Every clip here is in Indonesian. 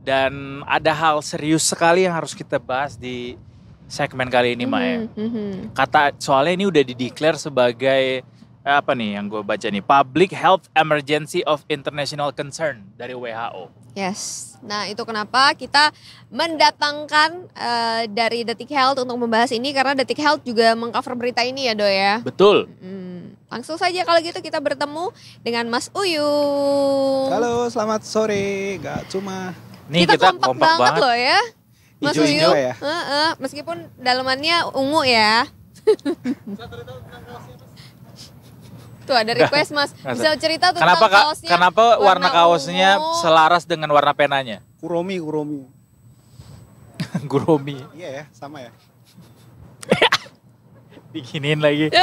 Dan ada hal serius sekali yang harus kita bahas di segmen kali ini, Maya. Soalnya ini udah dideklar sebagai apa nih yang gue baca nih, Public Health Emergency of International Concern dari WHO. Yes, nah itu kenapa kita mendatangkan dari Detik Health untuk membahas ini, karena Detik Health juga mengcover berita ini ya Do ya. Betul. Langsung saja kalau gitu kita bertemu dengan Mas Uyung. Halo, selamat sore, Kak Cuma. Nih kita kompak banget loh ya, Mas Ijo-ijo Uyung. ya? Meskipun dalamannya ungu ya. Tuh ada request Mas, bisa cerita tentang kaosnya. Kenapa warna kaosnya ungu selaras dengan warna penanya? Kuromi. Guromi. Iya ya, sama ya. Bikinin lagi.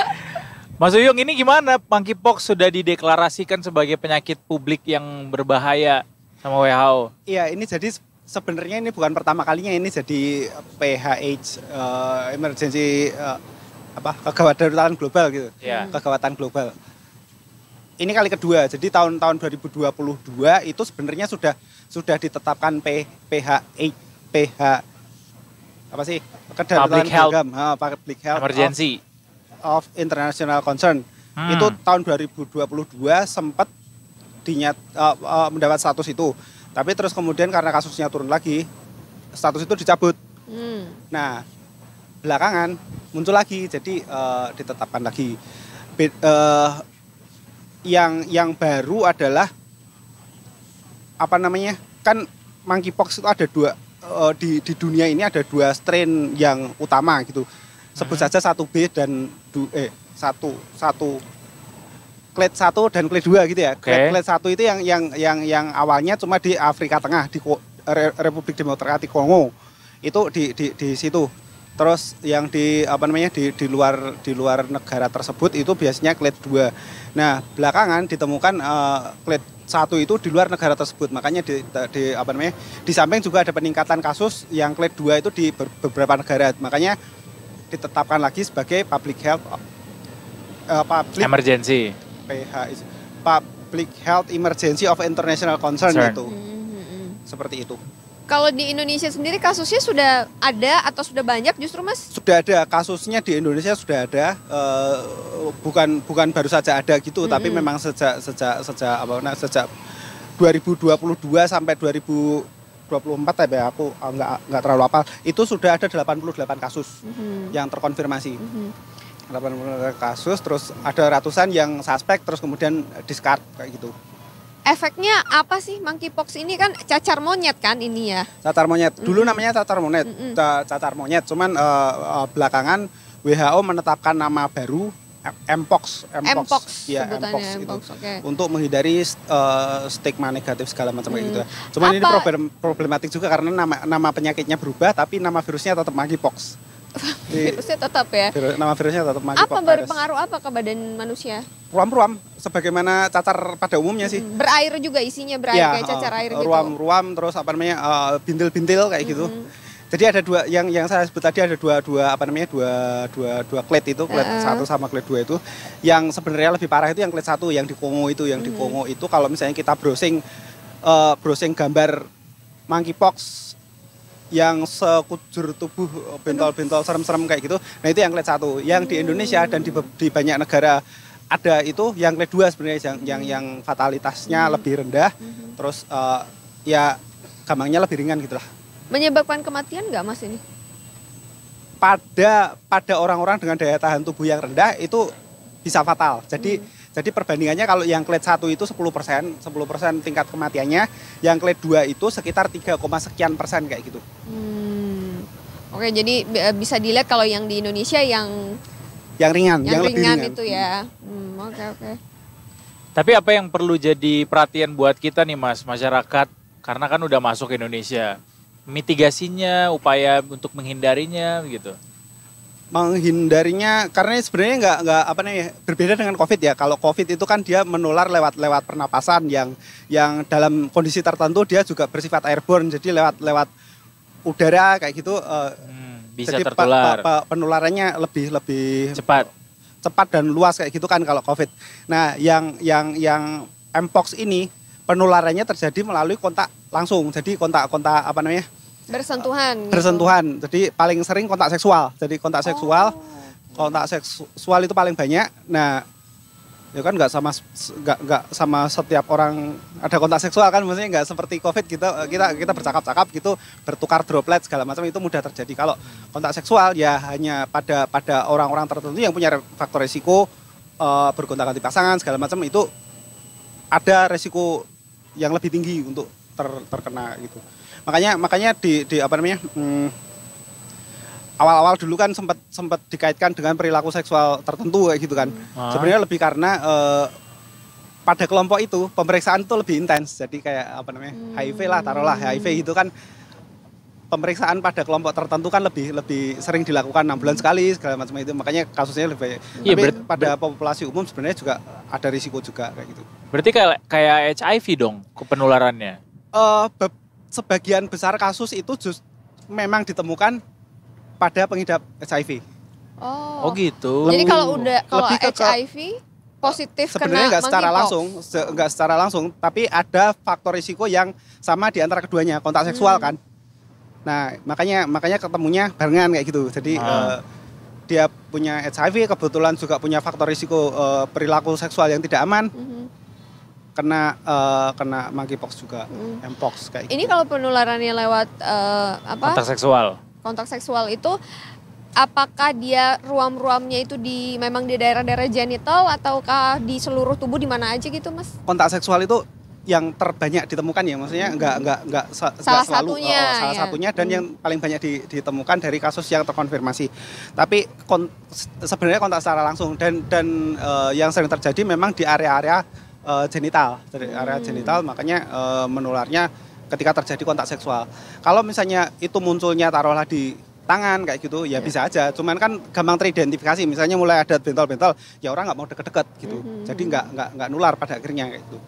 Mas Uyung, ini gimana? Monkeypox sudah dideklarasikan sebagai penyakit publik yang berbahaya sama WHO. Iya, ini jadi sebenarnya ini bukan pertama kalinya ini jadi PHH emergency kegawatan global gitu. Yeah. Kegawatan global. Ini kali kedua. Jadi tahun 2022 itu sebenarnya sudah ditetapkan Public Health Emergency of International Concern. Itu tahun 2022 sempat mendapat status itu. Tapi terus kemudian karena kasusnya turun lagi, status itu dicabut. Nah, belakangan muncul lagi, jadi ditetapkan lagi. Yang baru adalah kan monkeypox itu ada dua di dunia ini, ada dua strain yang utama gitu. Sebut saja 1B dan clade 1 dan clade 2 gitu ya. Okay. Clade 1 itu yang awalnya cuma di Afrika Tengah, di Republik Demokratik Kongo. Itu di situ. Terus yang di luar negara tersebut itu biasanya clade 2. Nah, belakangan ditemukan clade 1 itu di luar negara tersebut. Makanya di samping juga ada peningkatan kasus yang clade 2 itu di beberapa negara. Makanya ditetapkan lagi sebagai public health emergency. Public Health Emergency of International Concern itu. Seperti itu. Kalau di Indonesia sendiri kasusnya sudah ada atau sudah banyak justru Mas? Sudah ada, kasusnya di Indonesia sudah ada, bukan baru saja ada gitu, tapi memang sejak 2022 sampai 2024 ya, aku nggak terlalu hafal, itu sudah ada 88 kasus yang terkonfirmasi. 88 kasus, terus ada ratusan yang suspek, terus kemudian discard kayak gitu. Efeknya apa sih monkeypox ini? Kan cacar monyet kan ini ya? Cacar monyet, dulu namanya cacar monyet, cacar monyet, cuman belakangan WHO menetapkan nama baru Mpox. Ya, Mpox gitu. Okay. Untuk menghindari stigma negatif segala macam kayak gitu. Cuman ini problematik juga karena nama penyakitnya berubah, tapi nama virusnya tetap monkeypox. Virusnya tetap ya? Nama virusnya tetap monkeypox. Apa berpengaruh apa ke badan manusia? Ruam-ruam, sebagaimana cacar pada umumnya sih. Berair juga, isinya berair ya, kayak cacar air gitu. Ruam-ruam, terus bintil-bintil kayak gitu. Jadi ada dua yang saya sebut tadi, ada dua clade itu, clade 1 sama clade 2 itu. Yang sebenarnya lebih parah itu yang clade 1, yang di Kongo itu, di Kongo itu kalau misalnya kita browsing gambar monkeypox yang sekujur tubuh bentol-bentol serem-serem kayak gitu. Nah, itu yang clade 1. Yang di Indonesia dan di banyak negara ada itu yang clade 2 sebenarnya, yang fatalitasnya lebih rendah. Terus ya gampangnya lebih ringan gitu lah. Menyebabkan kematian nggak Mas ini? Pada orang-orang dengan daya tahan tubuh yang rendah itu bisa fatal. Jadi perbandingannya kalau yang clade 1 itu 10% tingkat kematiannya, yang clade 2 itu sekitar 3, sekian persen kayak gitu. Oke, jadi bisa dilihat kalau yang di Indonesia yang ringan, yang lebih ringan ringan itu ya. Oke. Tapi apa yang perlu jadi perhatian buat kita nih Mas, masyarakat, karena kan udah masuk ke Indonesia, mitigasinya, upaya untuk menghindarinya gitu. Menghindarinya karena sebenarnya nggak berbeda dengan COVID ya. Kalau COVID itu kan dia menular lewat pernapasan yang dalam kondisi tertentu dia juga bersifat airborne, jadi lewat udara kayak gitu. Bisa jadi tertular. Penularannya lebih cepat dan luas kayak gitu kan kalau COVID. Nah, yang Mpox ini penularannya terjadi melalui kontak langsung. Jadi kontak apa namanya? Bersentuhan. Bersentuhan. Jadi paling sering kontak seksual. Jadi kontak seksual, kontak seksual itu paling banyak. Nah, ya kan nggak sama setiap orang ada kontak seksual kan, maksudnya nggak seperti COVID kita bercakap-cakap gitu, bertukar droplet segala macam itu mudah terjadi. Kalau kontak seksual ya hanya pada orang-orang tertentu yang punya faktor resiko bergonta-ganti pasangan segala macam, itu ada resiko yang lebih tinggi untuk terkena gitu. Makanya di apa namanya? Awal-awal dulu kan sempat dikaitkan dengan perilaku seksual tertentu kayak gitu kan. Sebenarnya lebih karena pada kelompok itu pemeriksaan itu lebih intens. Jadi kayak apa namanya? HIV lah, taruhlah HIV itu kan pemeriksaan pada kelompok tertentu kan lebih sering dilakukan 6 bulan sekali segala macam itu. Makanya kasusnya lebih banyak. Iya, tapi pada populasi umum sebenarnya juga ada risiko juga kayak gitu. Berarti kayak HIV dong penularannya. Sebagian besar kasus itu memang ditemukan pada pengidap HIV. Oh gitu. Jadi kalau lebih HIV positif sebenarnya kena nggak secara langsung, tapi ada faktor risiko yang sama di antara keduanya, kontak seksual kan. Nah, makanya ketemunya barengan kayak gitu. Jadi dia punya HIV, kebetulan juga punya faktor risiko perilaku seksual yang tidak aman. Kena monkeypox juga, mpox kayak gitu. Ini kalau penularannya lewat kontak seksual itu, apakah dia ruam-ruamnya itu memang di daerah-daerah genital ataukah di seluruh tubuh, di mana aja gitu, Mas? Kontak seksual itu yang terbanyak ditemukan ya, maksudnya enggak selalu salah satunya dan yang paling banyak ditemukan dari kasus yang terkonfirmasi. Tapi sebenarnya kontak secara langsung dan yang sering terjadi memang di area-area genital, dari area genital, makanya menularnya ketika terjadi kontak seksual. Kalau misalnya itu munculnya taruhlah di tangan kayak gitu, ya bisa aja. Cuman kan gampang teridentifikasi. Misalnya mulai ada bentol-bentol, ya orang nggak mau deket-deket gitu. Jadi nggak nular pada akhirnya kayak gitu.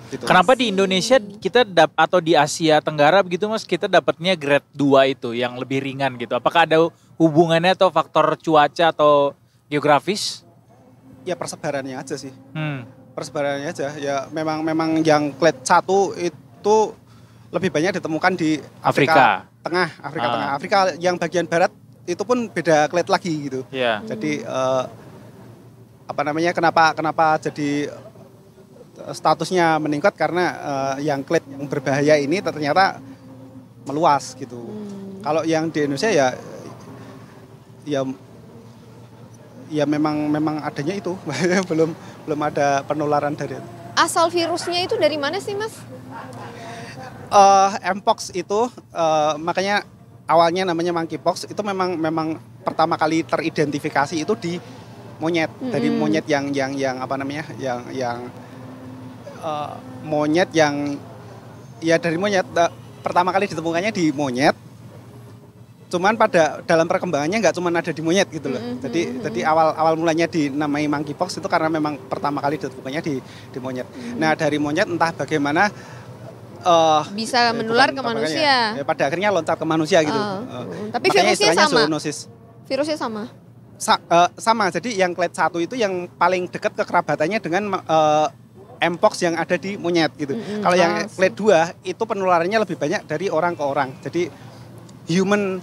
Gitu. Kenapa di Indonesia kita atau di Asia Tenggara begitu, Mas, kita dapatnya grade 2 itu yang lebih ringan gitu? Apakah ada hubungannya atau faktor cuaca atau geografis? Ya persebarannya aja sih. Persebarannya aja. Ya memang yang clade 1 itu lebih banyak ditemukan di Afrika Tengah, Afrika yang bagian barat itu pun beda clade lagi gitu. Yeah. Jadi kenapa jadi statusnya meningkat karena yang clade yang berbahaya ini ternyata meluas gitu. Kalau yang di Indonesia ya memang adanya itu belum ada penularan dari itu. Asal virusnya itu dari mana sih, Mas? Mpox itu makanya awalnya namanya monkeypox itu memang pertama kali teridentifikasi itu di monyet. Dari monyet yang apa namanya? yang monyet yang ya dari monyet pertama kali ditemukannya di monyet. Cuman dalam perkembangannya nggak cuma ada di monyet gitu loh. Jadi awal mulanya dinamai monkeypox itu karena memang pertama kali ditemukannya di monyet. Nah, dari monyet entah bagaimana bisa menular ke manusia. Ya, pada akhirnya loncat ke manusia gitu. Tapi virusnya sama. Zoonosis. Virusnya sama. Sama. Jadi yang clade 1 itu yang paling dekat kekerabatannya dengan mpox yang ada di monyet gitu. Kalau yang clade 2 itu penularannya lebih banyak dari orang ke orang. Jadi human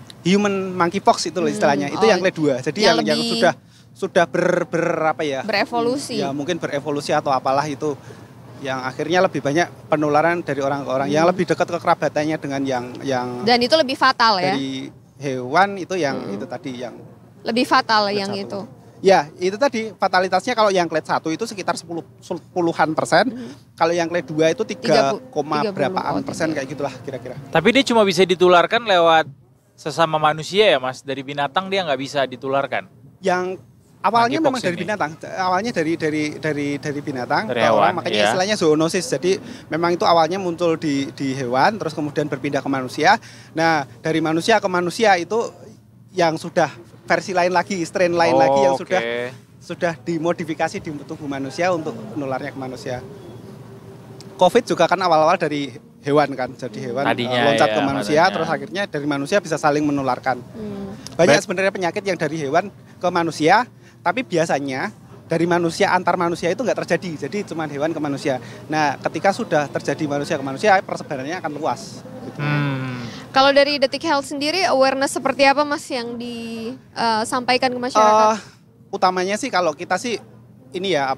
monkeypox itu istilahnya. Itu yang clade 2. Jadi yang sudah berevolusi. Ya mungkin berevolusi atau apalah itu. Yang akhirnya lebih banyak penularan dari orang ke orang, yang lebih dekat kekerabatannya dengan yang dan itu lebih fatal ya. Dari hewan itu yang itu tadi yang lebih fatal yang 1. Itu. Ya, itu tadi fatalitasnya kalau yang clade 1 itu sekitar 10-an persen. Kalau yang clade 2 itu 3, berapaan persen kayak gitulah kira-kira. Tapi dia cuma bisa ditularkan lewat sesama manusia ya, Mas? Dari binatang dia nggak bisa ditularkan? Yang awalnya memang dari binatang, awalnya dari binatang dari ke hewan, orang, makanya istilahnya zoonosis. Jadi memang itu awalnya muncul di hewan, terus kemudian berpindah ke manusia. Nah, dari manusia ke manusia itu yang sudah versi lain lagi, strain lain lagi yang sudah dimodifikasi di tubuh manusia untuk nularnya ke manusia. COVID juga kan awal-awal dari hewan kan, jadi hewan loncat ke manusia, terus akhirnya dari manusia bisa saling menularkan. Banyak sebenarnya penyakit yang dari hewan ke manusia. Tapi biasanya dari manusia antar manusia itu nggak terjadi, jadi cuma hewan ke manusia. Nah, ketika sudah terjadi manusia ke manusia, persebarannya akan luas. Gitu. Kalau dari Detik Health sendiri, awareness seperti apa Mas yang disampaikan ke masyarakat? Utamanya sih kalau kita sih ini ya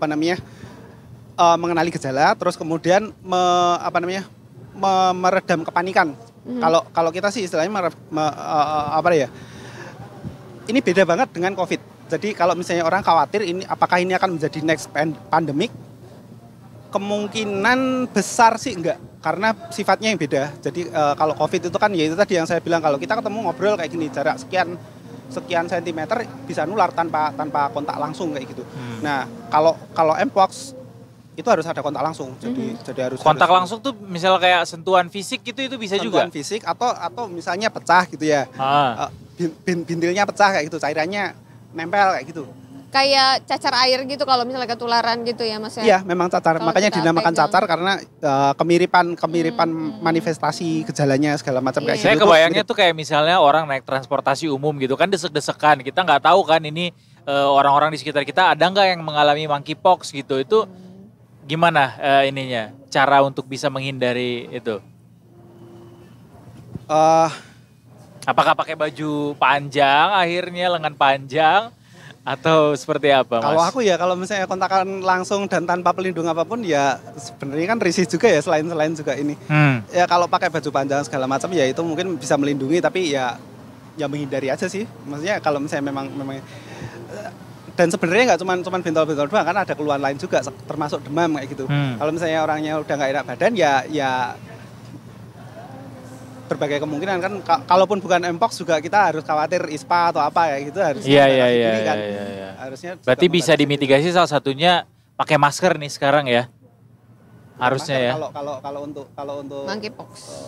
mengenali gejala, terus kemudian meredam kepanikan. Kalau kita sih istilahnya ini beda banget dengan COVID. Jadi kalau misalnya orang khawatir apakah ini akan menjadi next pandemic, kemungkinan besar sih enggak, karena sifatnya yang beda. Jadi kalau COVID itu kan ya itu tadi yang saya bilang, kalau kita ketemu ngobrol kayak gini, jarak sekian sentimeter bisa nular tanpa kontak langsung kayak gitu. Nah kalau Mpox itu harus ada kontak langsung. Jadi harus kontak langsung tuh misal kayak sentuhan fisik gitu, itu bisa juga. Sentuhan fisik atau misalnya pecah gitu ya. Bintilnya pecah kayak gitu, cairannya nempel kayak gitu. Kayak cacar air gitu kalau misalnya ketularan gitu ya Mas ya? Iya, memang cacar. Kalau makanya dinamakan pegang. cacar karena kemiripan manifestasi gejalanya segala macam kayak gitu. Saya kebayangnya tuh kayak misalnya orang naik transportasi umum gitu kan, desek-desekan. Kita nggak tahu kan ini orang-orang di sekitar kita ada nggak yang mengalami monkeypox gitu. Itu gimana ininya? Cara untuk bisa menghindari itu? Apakah pakai baju panjang akhirnya, lengan panjang, atau seperti apa Mas? Kalau aku ya, kalau misalnya kontakan langsung dan tanpa pelindung apapun ya sebenarnya kan risih juga ya, selain juga ini. Ya kalau pakai baju panjang segala macam ya itu mungkin bisa melindungi, tapi ya menghindari aja sih. Maksudnya kalau misalnya memang dan sebenarnya nggak cuma bentol-bentol doang, kan ada keluhan lain juga termasuk demam kayak gitu. Kalau misalnya orangnya udah nggak enak badan ya berbagai kemungkinan kan, kalaupun bukan Mpox juga kita harus khawatir ISPA atau apa ya gitu, harusnya kan. Harusnya berarti bisa dimitigasi salah satunya pakai masker nih sekarang ya. Harusnya masker, ya. Kalau untuk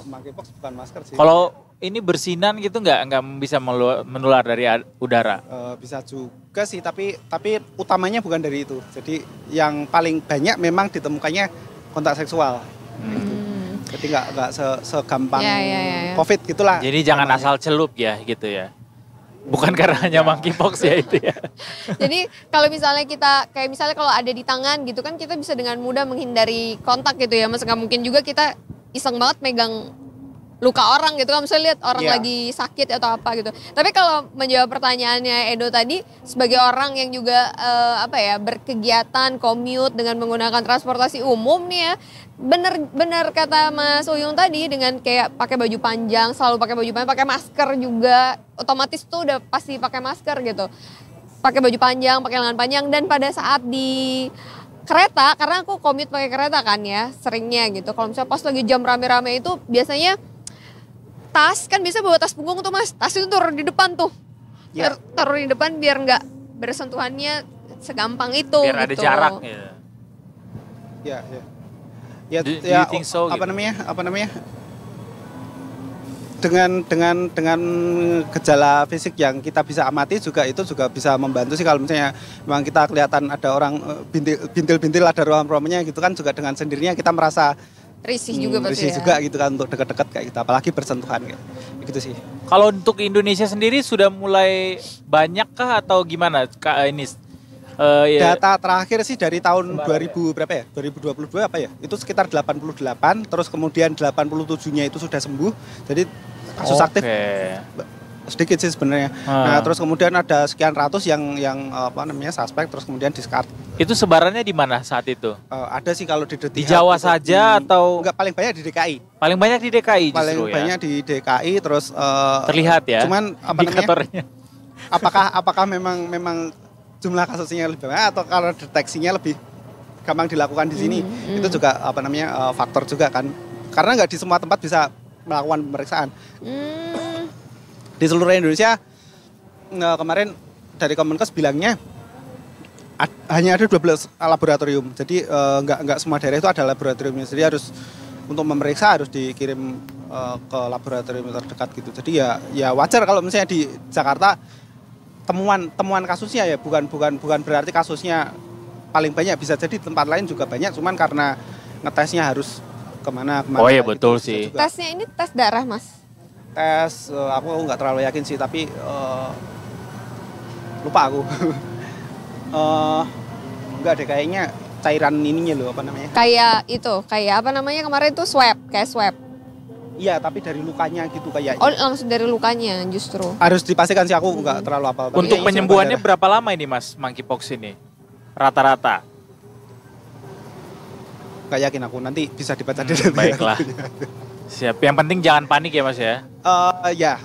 monkeypox bukan masker sih. Kalau ini bersinan gitu nggak bisa menular dari udara? Bisa juga sih, tapi utamanya bukan dari itu. Jadi yang paling banyak memang ditemukannya kontak seksual. Jadi nggak segampang COVID gitulah. Jadi jangan asal celup ya gitu ya. Bukan karena hanya monkeypox ya itu ya. Jadi kalau misalnya kayak misalnya kalau ada di tangan gitu kan, kita bisa dengan mudah menghindari kontak gitu ya Mas. Nggak mungkin juga kita iseng banget megang luka orang gitu kan, misalnya lihat orang lagi sakit atau apa gitu. Tapi kalau menjawab pertanyaannya Edo tadi, sebagai orang yang juga berkegiatan commute dengan menggunakan transportasi umum nih ya, bener kata Mas Uyung tadi, dengan kayak pakai baju panjang, selalu pakai baju panjang, pakai masker juga, otomatis tuh udah pasti pakai masker gitu. Pakai baju panjang, pakai lengan panjang, dan pada saat di kereta, karena aku commute pakai kereta kan ya, seringnya gitu. Kalau misalnya pas lagi jam rame-rame itu biasanya tas kan bisa bawa tas punggung tuh Mas, tas itu taruh di depan tuh, taruh di depan biar nggak bersentuhannya segampang itu. Biar gitu. ada jarak ya. Do you think so, apa namanya? Dengan gejala fisik yang kita bisa amati juga, itu juga bisa membantu sih. Kalau misalnya memang kita kelihatan ada orang bintil-bintil, ada ruam-ruamnya gitu kan, juga dengan sendirinya kita merasa risih juga gitu kan untuk dekat-dekat kayak gitu, apalagi bersentuhan kayak gitu sih. Kalau untuk Indonesia sendiri sudah mulai banyak kah atau gimana ini? Data terakhir sih dari tahun 2000 berapa ya? 2022 apa ya? Itu sekitar 88, terus kemudian 87-nya itu sudah sembuh. Jadi kasus aktif sedikit sih sebenarnya. Nah, terus kemudian ada sekian ratus yang suspek, terus kemudian discard. Itu sebarannya di mana saat itu? Ada sih kalau di Jawa saja atau enggak, paling banyak di DKI. Paling banyak di DKI justru paling banyak di DKI, terus terlihat ya. Cuman indikatornya. Apakah memang jumlah kasusnya lebih banyak atau kalau deteksinya lebih gampang dilakukan di sini? Itu juga faktor juga kan. Karena nggak di semua tempat bisa melakukan pemeriksaan. Di seluruh Indonesia kemarin dari Kemenkes bilangnya hanya ada 12 laboratorium. Jadi nggak semua daerah itu ada laboratoriumnya. Jadi harus untuk memeriksa harus dikirim ke laboratorium terdekat gitu. Jadi ya wajar kalau misalnya di Jakarta temuan kasusnya ya bukan berarti kasusnya paling banyak, bisa jadi tempat lain juga banyak, cuman karena ngetesnya harus kemana. Oh iya betul sih. Tesnya ini tes darah Mas? Tes aku nggak terlalu yakin sih, tapi lupa aku. enggak deh, kayaknya cairan ininya loh, apa namanya? Kayak apa namanya kemarin tuh kayak swab. Iya, tapi dari lukanya gitu kayaknya. Oh, langsung dari lukanya justru. Harus dipastikan sih, aku nggak terlalu hafal. Untuk penyembuhannya berapa lama ini Mas monkeypox ini? Rata-rata? Nggak yakin aku, nanti bisa dibaca di baiklah. Siap, yang penting jangan panik ya Mas ya? Ya,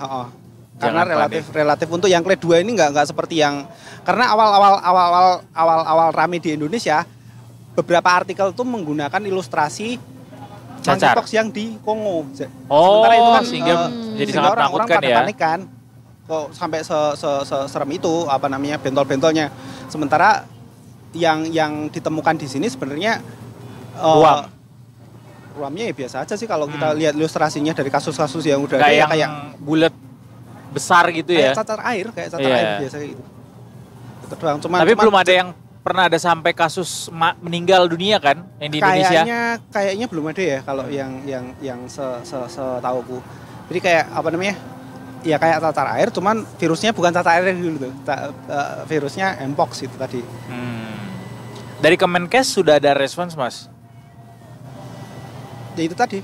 karena relatif untuk yang clade 2 ini nggak seperti yang, karena awal rame di Indonesia, beberapa artikel tuh menggunakan ilustrasi monkeypox yang di Kongo. Sementara itu kan sehingga jadi sangat orang menakutkan pada ya. panik kan. Kok sampai serem itu apa namanya bentol-bentolnya. Sementara yang ditemukan di sini sebenarnya ruamnya ya biasa aja sih kalau kita lihat ilustrasinya dari kasus-kasus yang udah ada kayak bulat besar gitu ya. Kayak cacar air biasa gitu. Itu doang. Cuman belum ada yang pernah ada sampai kasus meninggal dunia kan yang di Indonesia? Kayaknya belum ada ya kalau yang setauku. Jadi kayak apa namanya? Ya kayak cacar air, cuman virusnya bukan cacar air dulu tuh. Virusnya mpox itu tadi. Dari Kemenkes sudah ada respons, Mas? Ya itu tadi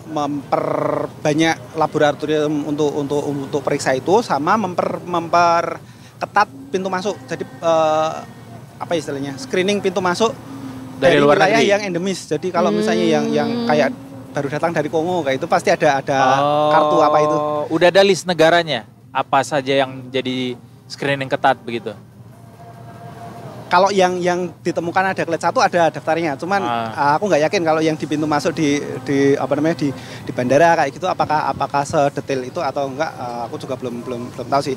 memperbanyak laboratorium untuk periksa itu, sama memperketat pintu masuk. Jadi apa istilahnya, screening pintu masuk dari luar wilayah negeri yang endemis. Jadi kalau misalnya yang kayak baru datang dari Kongo kayak itu pasti ada kartu apa itu. Udah ada list negaranya apa saja yang jadi screening ketat begitu? Kalau yang ditemukan ada clade 1 ada daftarnya, cuman aku nggak yakin kalau yang di pintu masuk di bandara kayak gitu apakah sedetail itu atau enggak, aku juga belum tahu sih.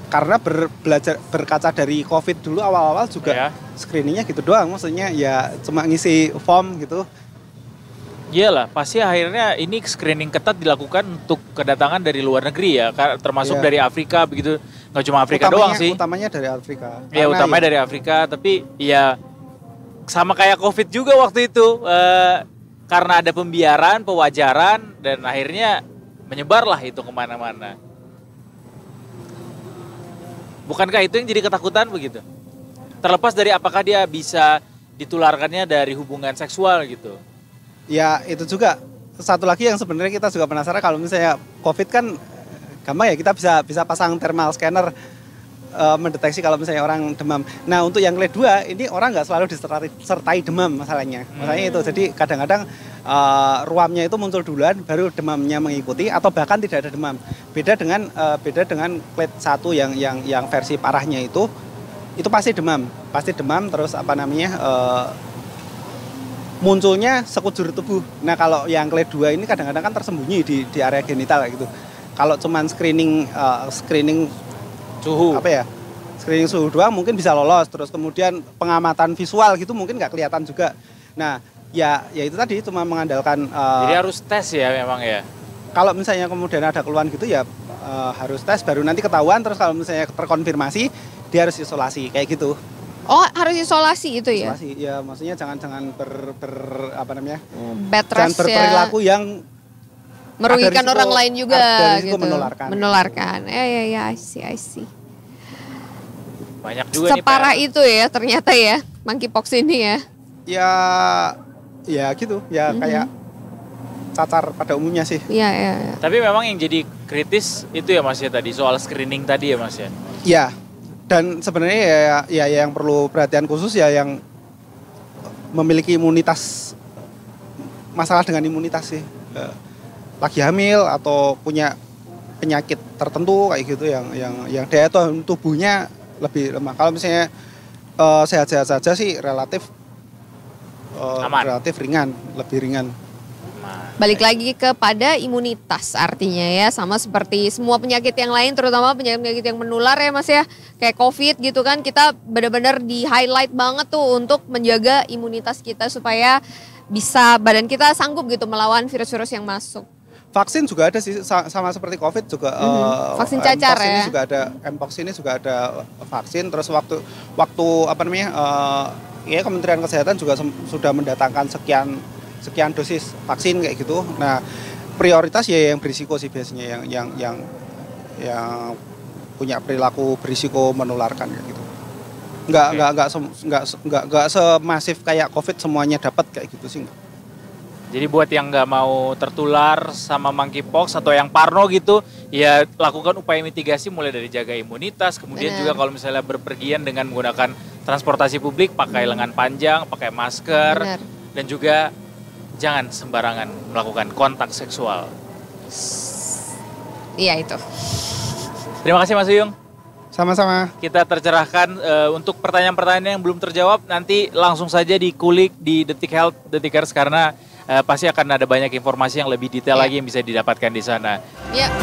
Karena berkaca dari COVID dulu awal-awal juga screeningnya gitu doang, maksudnya ya cuma ngisi form gitu. Iyalah, pasti akhirnya ini screening ketat dilakukan untuk kedatangan dari luar negeri ya, termasuk dari Afrika begitu. Nggak cuma Afrika doang sih. Utamanya dari Afrika. Ya, utamanya dari Afrika, tapi ya sama kayak COVID juga waktu itu. Karena ada pembiaran, pewajaran, dan akhirnya menyebarlah itu kemana-mana. Bukankah itu yang jadi ketakutan begitu? Terlepas dari apakah dia bisa ditularkannya dari hubungan seksual gitu. Ya itu juga satu lagi yang sebenarnya kita juga penasaran, kalau misalnya COVID kan gampang ya, kita bisa pasang thermal scanner mendeteksi kalau misalnya orang demam. Nah untuk yang clade 2 ini orang nggak selalu disertai demam masalahnya. Masalahnya itu, jadi kadang-kadang ruamnya itu muncul duluan, baru demamnya mengikuti, atau bahkan tidak ada demam. Beda dengan clade 1 yang versi parahnya itu pasti demam terus apa namanya munculnya sekujur tubuh. Nah kalau yang clade 2 ini kadang-kadang kan tersembunyi di area genital gitu. Kalau cuman screening suhu, screening suhu doang mungkin bisa lolos. Terus kemudian pengamatan visual gitu mungkin nggak kelihatan juga. Nah ya itu tadi cuma mengandalkan. Jadi harus tes ya memang ya. Kalau misalnya kemudian ada keluhan gitu ya harus tes, baru nanti ketahuan. Terus kalau misalnya terkonfirmasi dia harus isolasi kayak gitu. Oh, harus isolasi itu ya? Isolasi, ya maksudnya jangan bad jangan berperilaku yang merugikan orang lain juga gitu. Menularkan. Ya, I see. Banyak juga separah nih, itu ya ternyata ya monkeypox ini ya. Ya gitu, ya kayak cacar pada umumnya sih. Iya. Tapi memang yang jadi kritis itu ya Mas ya tadi soal screening tadi ya Mas ya. Iya. Dan sebenarnya ya yang perlu perhatian khusus ya yang memiliki imunitas, masalah dengan imunitas sih, lagi hamil atau punya penyakit tertentu kayak gitu yang daya tahan tubuhnya lebih lemah. Kalau misalnya sehat-sehat saja sih relatif ringan, lebih ringan. Balik lagi kepada imunitas artinya ya, sama seperti semua penyakit yang lain, terutama penyakit-penyakit yang menular ya Mas ya, kayak COVID gitu kan, kita benar-benar di highlight banget tuh untuk menjaga imunitas kita supaya bisa badan kita sanggup gitu melawan virus-virus yang masuk. Vaksin juga ada sih, sama seperti COVID juga. Vaksin cacar ya. Ini juga ada, mpox ini juga ada vaksin. Terus waktu Kementerian Kesehatan juga sudah mendatangkan sekian dosis vaksin kayak gitu. Nah prioritas ya yang berisiko sih biasanya, yang punya perilaku berisiko menularkan kayak gitu. Nggak semasif kayak COVID semuanya dapat kayak gitu sih. Jadi buat yang nggak mau tertular sama monkeypox atau yang parno gitu, ya lakukan upaya mitigasi mulai dari jaga imunitas, kemudian juga kalau misalnya berpergian dengan menggunakan transportasi publik, pakai lengan panjang, pakai masker, dan juga jangan sembarangan melakukan kontak seksual. Iya itu. Terima kasih Mas Uyung. Sama-sama. Kita tercerahkan untuk pertanyaan-pertanyaan yang belum terjawab, nanti langsung saja dikulik di Detik Health, Detikers, karena pasti akan ada banyak informasi yang lebih detail lagi yang bisa didapatkan di sana. Iya.